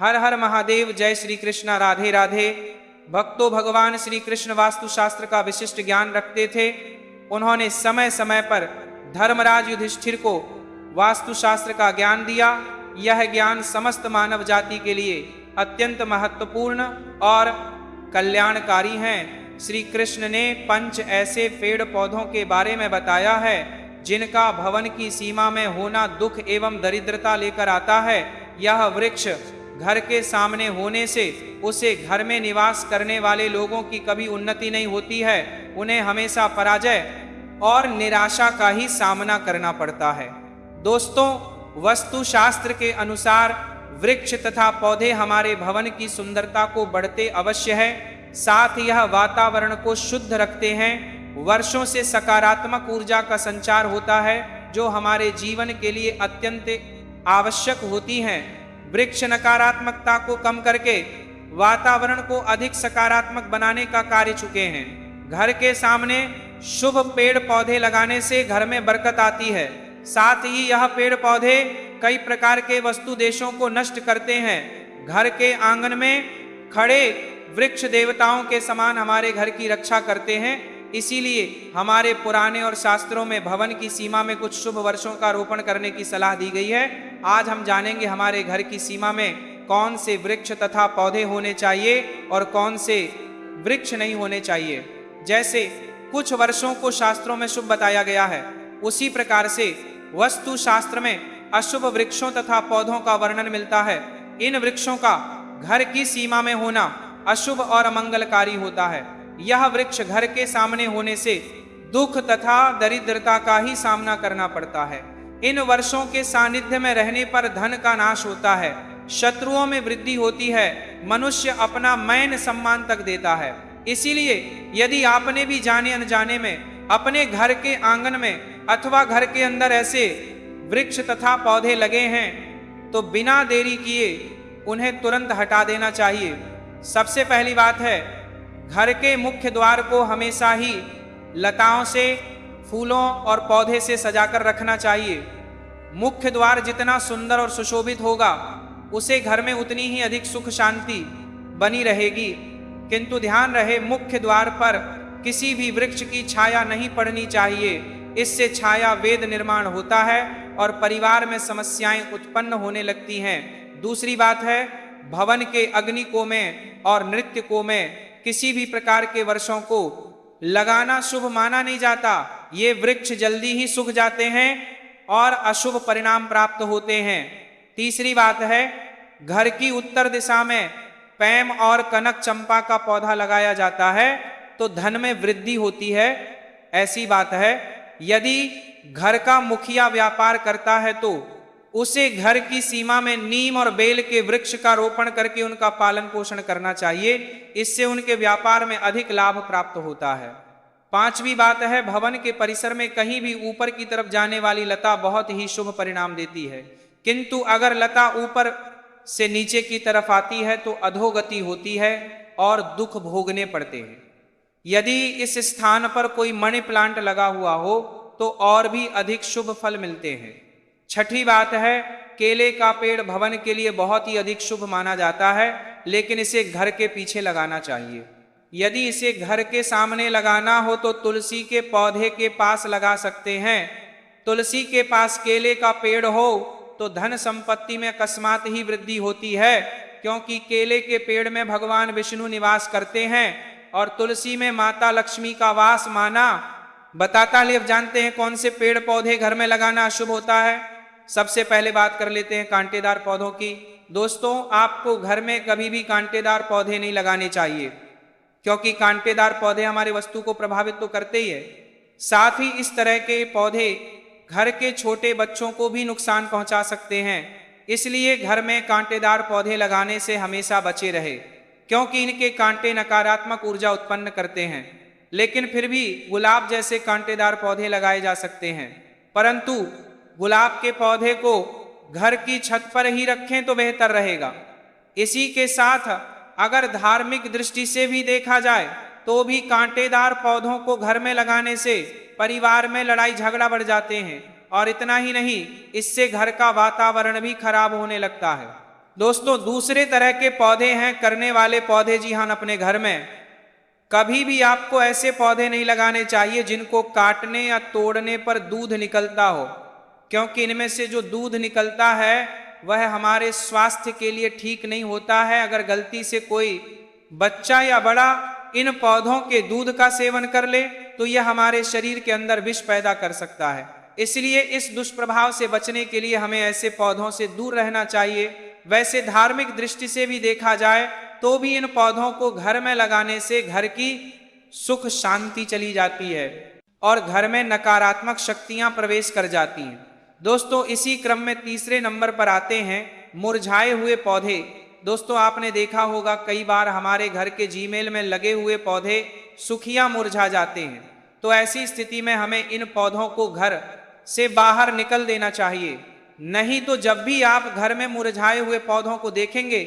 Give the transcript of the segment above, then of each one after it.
हर हर महादेव। जय श्री कृष्ण। राधे राधे। भक्तों, भगवान श्री कृष्ण वास्तुशास्त्र का विशिष्ट ज्ञान रखते थे। उन्होंने समय समय पर धर्मराज युधिष्ठिर को वास्तुशास्त्र का ज्ञान दिया। यह ज्ञान समस्त मानव जाति के लिए अत्यंत महत्वपूर्ण और कल्याणकारी है। श्री कृष्ण ने 5 ऐसे पेड़ पौधों के बारे में बताया है जिनका भवन की सीमा में होना दुख एवं दरिद्रता लेकर आता है। यह वृक्ष घर के सामने होने से उसे घर में निवास करने वाले लोगों की कभी उन्नति नहीं होती है। उन्हें हमेशा पराजय और निराशा का ही सामना करना पड़ता है। दोस्तों, वास्तुशास्त्र के अनुसार वृक्ष तथा पौधे हमारे भवन की सुंदरता को बढ़ते अवश्य है, साथ यह वातावरण को शुद्ध रखते हैं। वर्षों से सकारात्मक ऊर्जा का संचार होता है जो हमारे जीवन के लिए अत्यंत आवश्यक होती हैं। वृक्ष नकारात्मकता को कम करके वातावरण को अधिक सकारात्मक बनाने का कार्य चुके हैं। घर के सामने शुभ पेड़ पौधे लगाने से घर में बरकत आती है। साथ ही यह पेड़ पौधे कई प्रकार के वस्तु देशों को नष्ट करते हैं। घर के आंगन में खड़े वृक्ष देवताओं के समान हमारे घर की रक्षा करते हैं। इसीलिए हमारे पुराने और शास्त्रों में भवन की सीमा में कुछ शुभ वर्षों का रोपण करने की सलाह दी गई है। आज हम जानेंगे हमारे घर की सीमा में कौन से वृक्ष तथा पौधे होने चाहिए और कौन से वृक्ष नहीं होने चाहिए। जैसे कुछ वर्षों को शास्त्रों में शुभ बताया गया है, उसी प्रकार से वस्तु शास्त्र में अशुभ वृक्षों तथा पौधों का वर्णन मिलता है। इन वृक्षों का घर की सीमा में होना अशुभ और अमंगलकारी होता है। यह वृक्ष घर के सामने होने से दुख तथा दरिद्रता का ही सामना करना पड़ता है। इन वर्षों के सानिध्य में रहने पर धन का नाश होता है, शत्रुओं में वृद्धि होती है, मनुष्य अपना मान सम्मान तक देता है। इसीलिए यदि आपने भी जाने अनजाने में अपने घर के आंगन में अथवा घर के अंदर ऐसे वृक्ष तथा पौधे लगे हैं तो बिना देरी किए उन्हें तुरंत हटा देना चाहिए। सबसे पहली बात है, घर के मुख्य द्वार को हमेशा ही लताओं से, फूलों और पौधे से सजाकर रखना चाहिए। मुख्य द्वार जितना सुंदर और सुशोभित होगा उसे घर में उतनी ही अधिक सुख शांति बनी रहेगी। किंतु ध्यान रहे, मुख्य द्वार पर किसी भी वृक्ष की छाया नहीं पड़नी चाहिए। इससे छाया वेद निर्माण होता है और परिवार में समस्याएं उत्पन्न होने लगती हैं। दूसरी बात है, भवन के अग्निकों में और नृत्यकों में किसी भी प्रकार के वर्षों को लगाना शुभ माना नहीं जाता। ये वृक्ष जल्दी ही सूख जाते हैं और अशुभ परिणाम प्राप्त होते हैं। तीसरी बात है, घर की उत्तर दिशा में पैम और कनक चंपा का पौधा लगाया जाता है तो धन में वृद्धि होती है। ऐसी बात है, यदि घर का मुखिया व्यापार करता है तो उसे घर की सीमा में नीम और बेल के वृक्ष का रोपण करके उनका पालन पोषण करना चाहिए। इससे उनके व्यापार में अधिक लाभ प्राप्त होता है। पांचवी बात है, भवन के परिसर में कहीं भी ऊपर की तरफ जाने वाली लता बहुत ही शुभ परिणाम देती है, किंतु अगर लता ऊपर से नीचे की तरफ आती है तो अधोगति होती है और दुख भोगने पड़ते हैं। यदि इस स्थान पर कोई मनी प्लांट लगा हुआ हो तो और भी अधिक शुभ फल मिलते हैं। छठी बात है, केले का पेड़ भवन के लिए बहुत ही अधिक शुभ माना जाता है, लेकिन इसे घर के पीछे लगाना चाहिए। यदि इसे घर के सामने लगाना हो तो तुलसी के पौधे के पास लगा सकते हैं। तुलसी के पास केले का पेड़ हो तो धन संपत्ति में अकस्मात ही वृद्धि होती है, क्योंकि केले के पेड़ में भगवान विष्णु निवास करते हैं और तुलसी में माता लक्ष्मी का वास माना बताता है। अब जानते हैं कौन से पेड़ पौधे घर में लगाना अशुभ होता है। सबसे पहले बात कर लेते हैं कांटेदार पौधों की। दोस्तों, आपको घर में कभी भी कांटेदार पौधे नहीं लगाने चाहिए, क्योंकि कांटेदार पौधे हमारे वस्तु को प्रभावित तो करते ही है, साथ ही इस तरह के पौधे घर के छोटे बच्चों को भी नुकसान पहुंचा सकते हैं। इसलिए घर में कांटेदार पौधे लगाने से हमेशा बचे रहे, क्योंकि इनके कांटे नकारात्मक ऊर्जा उत्पन्न करते हैं। लेकिन फिर भी गुलाब जैसे कांटेदार पौधे लगाए जा सकते हैं, परंतु गुलाब के पौधे को घर की छत पर ही रखें तो बेहतर रहेगा। इसी के साथ अगर धार्मिक दृष्टि से भी देखा जाए तो भी कांटेदार पौधों को घर में लगाने से परिवार में लड़ाई झगड़ा बढ़ जाते हैं, और इतना ही नहीं, इससे घर का वातावरण भी खराब होने लगता है। दोस्तों दूसरे तरह के पौधे हैं करने वाले पौधे जी हाँ अपने घर में। कभी भी आपको ऐसे पौधे नहीं लगाने चाहिए जिनको काटने या तोड़ने पर दूध निकलता हो, क्योंकि इनमें से जो दूध निकलता है वह हमारे स्वास्थ्य के लिए ठीक नहीं होता है। अगर गलती से कोई बच्चा या बड़ा इन पौधों के दूध का सेवन कर ले तो यह हमारे शरीर के अंदर विष पैदा कर सकता है। इसलिए इस दुष्प्रभाव से बचने के लिए हमें ऐसे पौधों से दूर रहना चाहिए। वैसे धार्मिक दृष्टि से भी देखा जाए तो भी इन पौधों को घर में लगाने से घर की सुख शांति चली जाती है और घर में नकारात्मक शक्तियां प्रवेश कर जाती हैं। दोस्तों इसी क्रम में तीसरे नंबर पर आते हैं मुरझाए हुए पौधे। दोस्तों आपने देखा होगा कई बार हमारे घर के जीमेल में लगे हुए पौधे सुखियां मुरझा जाते हैं, तो ऐसी स्थिति में हमें इन पौधों को घर से बाहर निकल देना चाहिए। नहीं तो जब भी आप घर में मुरझाए हुए पौधों को देखेंगे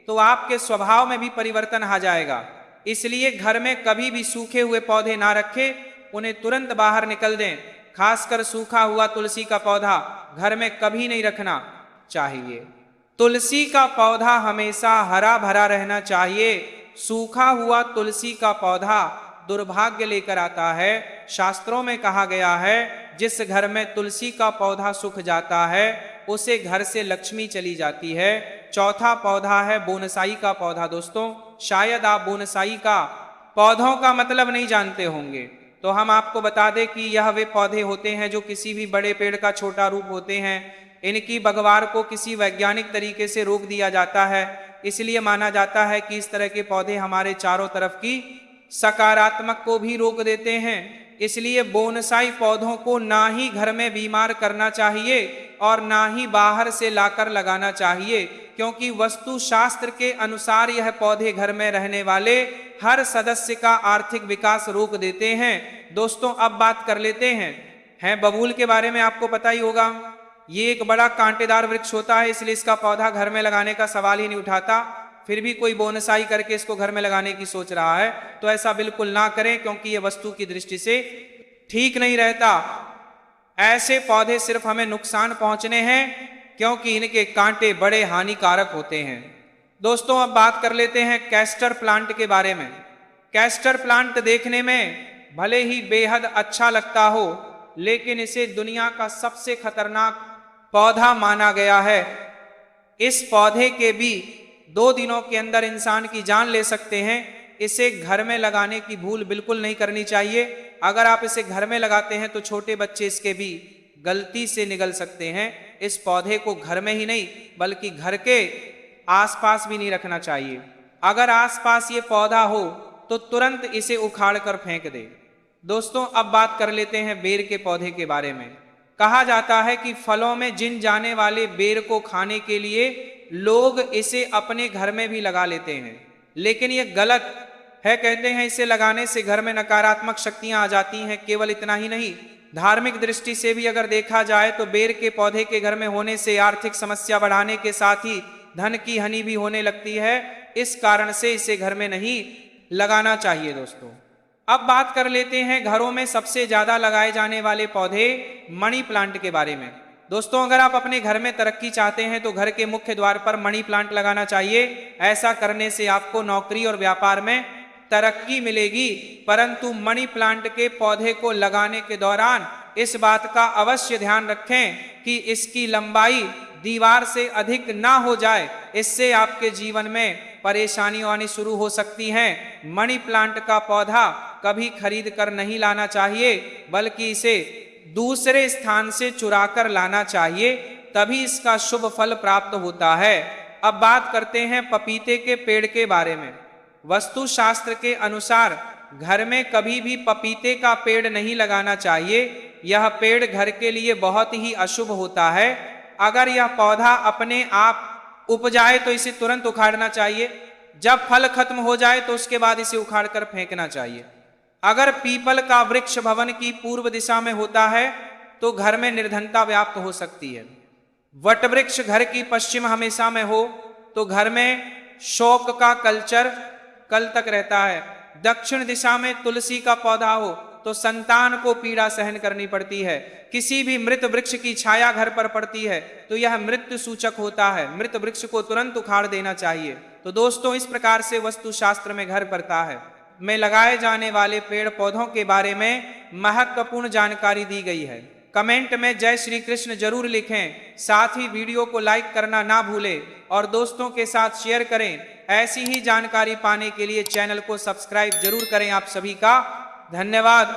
तो आपके स्वभाव में भी परिवर्तन आ जाएगा। इसलिए घर में कभी भी सूखे हुए पौधे ना रखें, उन्हें तुरंत बाहर निकल दें। खासकर सूखा हुआ तुलसी का पौधा घर में कभी नहीं रखना चाहिए। तुलसी का पौधा हमेशा हरा भरा रहना चाहिए। सूखा हुआ तुलसी का पौधा दुर्भाग्य लेकर आता है। शास्त्रों में कहा गया है जिस घर में तुलसी का पौधा सूख जाता है उसे घर से लक्ष्मी चली जाती है। चौथा पौधा है बोनसाई का पौधा। दोस्तों शायद आप बोनसाई का पौधों का मतलब नहीं जानते होंगे, तो हम आपको बता दें कि यह वे पौधे होते हैं जो किसी भी बड़े पेड़ का छोटा रूप होते हैं। इनकी बगवार को किसी वैज्ञानिक तरीके से रोक दिया जाता है, इसलिए माना जाता है कि इस तरह के पौधे हमारे चारों तरफ की सकारात्मक को भी रोक देते हैं। इसलिए बोनसाई पौधों को ना ही घर में बीमार करना चाहिए और ना ही बाहर से लाकर लगाना चाहिए, क्योंकि वस्तु शास्त्र के अनुसार यह पौधे घर में रहने वाले हर सदस्य का आर्थिक विकास रोक देते हैं। दोस्तों अब बात कर लेते हैं बबूल के बारे में। आपको पता ही होगा ये एक बड़ा कांटेदार वृक्ष होता है, इसलिए इसका पौधा घर में लगाने का सवाल ही नहीं उठाता। फिर भी कोई बोनसाई करके इसको घर में लगाने की सोच रहा है, तो ऐसा बिल्कुल ना करें, क्योंकि ये वस्तु की दृष्टि से ठीक नहीं रहता। ऐसे पौधे सिर्फ हमें नुकसान पहुंचने हैं, क्योंकि इनके कांटे बड़े हानिकारक होते हैं। दोस्तों अब बात कर लेते हैं कैस्टर प्लांट के बारे में। कैस्टर प्लांट देखने में भले ही बेहद अच्छा लगता हो, लेकिन इसे दुनिया का सबसे खतरनाक पौधा माना गया है। इस पौधे के भी 2 दिनों के अंदर इंसान की जान ले सकते हैं। इसे घर में लगाने की भूल बिल्कुल नहीं करनी चाहिए। अगर आप इसे घर में लगाते हैं तो छोटे बच्चे इसके भी गलती से निगल सकते हैं। इस पौधे को घर में ही नहीं बल्कि घर के आसपास भी नहीं रखना चाहिए। अगर आसपास ये पौधा हो तो तुरंत इसे उखाड़ कर फेंक दे। दोस्तों अब बात कर लेते हैं बेर के पौधे के बारे में। कहा जाता है कि फलों में जिन जाने वाले बेर को खाने के लिए लोग इसे अपने घर में भी लगा लेते हैं, लेकिन यह गलत है। कहते हैं इसे लगाने से घर में नकारात्मक शक्तियां आ जाती हैं। केवल इतना ही नहीं, धार्मिक दृष्टि से भी अगर देखा जाए तो बेर के पौधे के घर में होने से आर्थिक समस्या बढ़ाने के साथ ही धन की हानि भी होने लगती है। इस कारण से इसे घर में नहीं लगाना चाहिए। दोस्तों अब बात कर लेते हैं घरों में सबसे ज्यादा लगाए जाने वाले पौधे मनी प्लांट के बारे में। दोस्तों अगर आप अपने घर में तरक्की चाहते हैं तो घर के मुख्य द्वार पर मनी प्लांट लगाना चाहिए। ऐसा करने से आपको नौकरी और व्यापार में तरक्की मिलेगी। परंतु मनी प्लांट के पौधे को लगाने के दौरान इस बात का अवश्य ध्यान रखें कि इसकी लंबाई दीवार से अधिक ना हो जाए, इससे आपके जीवन में परेशानियां आनी शुरू हो सकती हैं। मनी प्लांट का पौधा कभी खरीद कर नहीं लाना चाहिए, बल्कि इसे दूसरे स्थान से चुरा कर लाना चाहिए, तभी इसका शुभ फल प्राप्त होता है। अब बात करते हैं पपीते के पेड़ के बारे में। वस्तु शास्त्र के अनुसार घर में कभी भी पपीते का पेड़ नहीं लगाना चाहिए। यह पेड़ घर के लिए बहुत ही अशुभ होता है। अगर यह पौधा अपने आप उपजाए तो इसे तुरंत उखाड़ना चाहिए। जब फल खत्म हो जाए तो उसके बाद इसे उखाड़ कर फेंकना चाहिए। अगर पीपल का वृक्ष भवन की पूर्व दिशा में होता है तो घर में निर्धनता व्याप्त हो सकती है। वट वृक्ष घर की पश्चिम हमेशा में हो तो घर में शोक का कल्चर कल तक रहता है। दक्षिण दिशा में तुलसी का पौधा हो तो संतान को पीड़ा सहन करनी पड़ती है। किसी भी मृत वृक्ष की छाया घर पर पड़ती है तो यह मृत्यु सूचक होता है। मृत वृक्ष को तुरंत उखाड़ देना चाहिए। तो दोस्तों, इस प्रकार से वास्तु शास्त्र में घर पड़ता है में लगाए जाने वाले पेड़ पौधों के बारे में महत्वपूर्ण जानकारी दी गई है। कमेंट में जय श्री कृष्ण जरूर लिखें। साथ ही वीडियो को लाइक करना ना भूलें और दोस्तों के साथ शेयर करें। ऐसी ही जानकारी पाने के लिए चैनल को सब्सक्राइब जरूर करें। आप सभी का धन्यवाद।